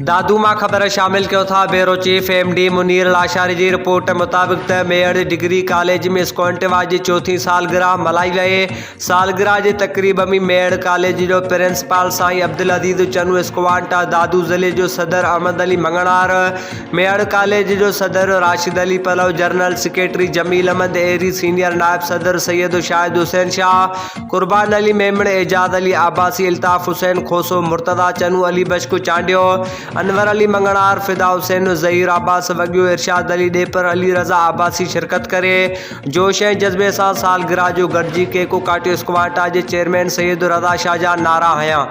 दादू मां ख़बर शामिल कयो था। Bureau chief MD Munir Lashari ji report मुताबिक़ त मेड़ डिग्री कॉलेज में स्कॉन्टिवा जी चौथी सालगिरह मल्हाई वई। सालगिरह जे तक़रीब में मेड़ कॉलेज जो प्रिंसिपल साईं अब्दुल अदीद चनू स्क्वांटा, दादू ज़िले जो सदर अहमद अली मंगणार, मेड़ कॉलेज जो सदर राशिद अली पलव, जनरल सेक्रेटरी जमील अहमद एरी, सीनियर नायब सदर सैयद शाहिद हुसैन शाह, कुर्बान अली मेमण, एजाज अली आबासी, इल्ताफ़ हुसैन खोसो, मुर्तदा चनू, अली बशकू चांडियो, अनवर अली मंगणार, फिदा हुसैन, ज़हीर अब्बास वगियो, इरशाद अली ॾेपर, अली रज़ा आबासी शिरकत करे जोश ऐं जज़्बे सां सालगिरह जो गॾिजी केको काटियो। स्क्वाटा जे चेयरमैन सैयद रज़ा शाह जा नारा हयां।